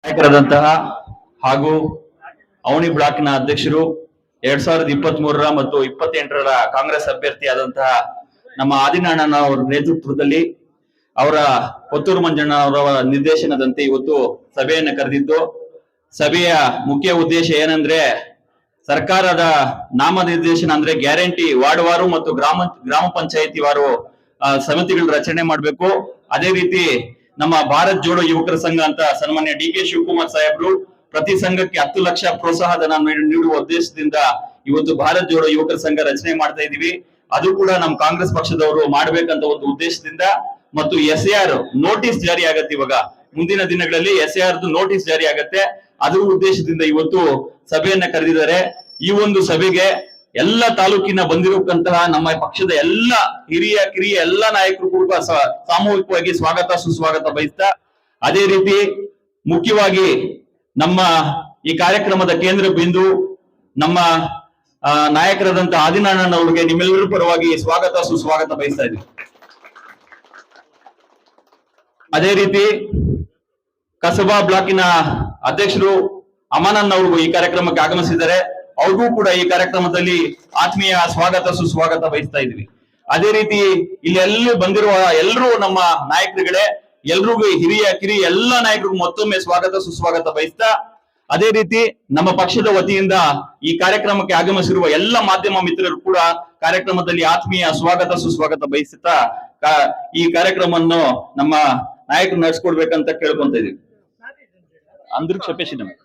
ನಾಯಕರಾದಂತಹ ಹಾಗೂ ಅವನಿ ಬ್ಲಾಕ್ನ ಅಧ್ಯಕ್ಷರು 2023 ಮತ್ತು 28ರ ಕಾಂಗ್ರೆಸ್ ಅಭ್ಯರ್ಥಿಯಾದಂತಹ ನಮ್ಮ ಆದಿನಾರಾಯಣ ಅವರ ನೇತೃತ್ವದಲ್ಲಿ ಅವರ ಪುತ್ತೂರು ಮಂಜಣ್ಣ ಅವರ ನಿರ್ದೇಶನದಂತೆ ಇವತ್ತು ಸಭೆಯನ್ನು ಕರೆದಿದ್ದು, ಸಭೆಯ ಮುಖ್ಯ ಉದ್ದೇಶ ಏನಂದ್ರೆ ಸರ್ಕಾರದ ನಾಮನಿರ್ದೇಶನ ಅಂದ್ರೆ ಗ್ಯಾರಂಟಿ ವಾರ್ಡ್ವಾರು ಮತ್ತು ಗ್ರಾಮ ಪಂಚಾಯತಿ ವಾರು ಸಮಿತಿಗಳ ರಚನೆ ಮಾಡಬೇಕು. ಅದೇ ರೀತಿ ನಮ್ಮ ಭಾರತ್ ಜೋಡೋ ಯುವಕರ ಸಂಘ ಅಂತ ಸನ್ಮಾನ್ಯ ಡಿ.ಕೆ. ಶಿವಕುಮಾರ್ ಸಾಹೇಬ್ರು ಪ್ರತಿ ಸಂಘಕ್ಕೆ 10 ಲಕ್ಷ ಪ್ರೋತ್ಸಾಹಧನ ನೀಡುವ ಉದ್ದೇಶದಿಂದ ಇವತ್ತು ಭಾರತ್ ಜೋಡೋ ಯುವಕರ ಸಂಘ ರಚನೆ ಮಾಡ್ತಾ ಇದೀವಿ. ಅದು ಕೂಡ ನಮ್ಮ ಕಾಂಗ್ರೆಸ್ ಪಕ್ಷದವರು ಮಾಡ್ಬೇಕಂತ ಒಂದು ಉದ್ದೇಶದಿಂದ ಮತ್ತು SAR ನೋಟಿಸ್ ಜಾರಿ ಆಗತ್ತೆ. ಇವಾಗ ಮುಂದಿನ ದಿನಗಳಲ್ಲಿ SAR ನೋಟಿಸ್ ಜಾರಿ ಆಗತ್ತೆ. ಅದ್ರ ಉದ್ದೇಶದಿಂದ ಇವತ್ತು ಸಭೆಯನ್ನ ಕರೆದಿದ್ದಾರೆ. ಈ ಒಂದು ಸಭೆಗೆ ಎಲ್ಲ ತಾಲೂಕಿನ ಬಂದಿರತಕ್ಕಂತಹ ನಮ್ಮ ಪಕ್ಷದ ಎಲ್ಲ ಹಿರಿಯ ಕಿರಿಯ ಎಲ್ಲ ನಾಯಕರು ಕೂಡ ಸಾಮೂಹಿಕವಾಗಿ ಸ್ವಾಗತ ಸುಸ್ವಾಗತ ಬಯಸ್ತಾ, ಅದೇ ರೀತಿ ಮುಖ್ಯವಾಗಿ ನಮ್ಮ ಈ ಕಾರ್ಯಕ್ರಮದ ಕೇಂದ್ರ ಬಿಂದು ನಮ್ಮ ನಾಯಕರಾದಂತಹ ಆದಿನಾರಾಯಣ ಅವರಿಗೆ ನಿಮ್ಮೆಲ್ಲರ ಪರವಾಗಿ ಸ್ವಾಗತ ಸುಸ್ವಾಗತ ಬಯಸ್ತಾ ಇದ್ದೀವಿ. ಅದೇ ರೀತಿ ಕಸಬಾ ಬ್ಲಾಕಿನ ಅಧ್ಯಕ್ಷರು ಅಮಾನನ್ ಅವರು ಈ ಕಾರ್ಯಕ್ರಮಕ್ಕೆ ಆಗಮಿಸಿದ್ದಾರೆ. ಅವ್ರಿಗೂ ಕೂಡ ಈ ಕಾರ್ಯಕ್ರಮದಲ್ಲಿ ಆತ್ಮೀಯ ಸ್ವಾಗತ ಸುಸ್ವಾಗತ ಬಯಸ್ತಾ ಇದ್ವಿ. ಅದೇ ರೀತಿ ಇಲ್ಲಿ ಎಲ್ಲ ಬಂದಿರುವ ಎಲ್ಲರೂ ನಮ್ಮ ನಾಯಕರುಗಳೇ, ಎಲ್ರಿಗೂ ಹಿರಿಯ ಕಿರಿಯ ಎಲ್ಲ ನಾಯಕರಿಗೂ ಮತ್ತೊಮ್ಮೆ ಸ್ವಾಗತ ಸುಸ್ವಾಗತ ಬಯಸ್ತಾ, ಅದೇ ರೀತಿ ನಮ್ಮ ಪಕ್ಷದ ವತಿಯಿಂದ ಈ ಕಾರ್ಯಕ್ರಮಕ್ಕೆ ಆಗಮಿಸಿರುವ ಎಲ್ಲ ಮಾಧ್ಯಮ ಮಿತ್ರರು ಕೂಡ ಕಾರ್ಯಕ್ರಮದಲ್ಲಿ ಆತ್ಮೀಯ ಸ್ವಾಗತ ಸುಸ್ವಾಗತ ಬಯಸುತ್ತಾ ಈ ಕಾರ್ಯಕ್ರಮವನ್ನು ನಮ್ಮ ನಾಯಕರು ನಡೆಸ್ಕೊಡ್ಬೇಕಂತ ಕೇಳ್ಕೊಂತ ಇದೀವಿ. ಅಂದ್ರ ಕ್ಷಪೇಶಿ ನಮ್ಗೆ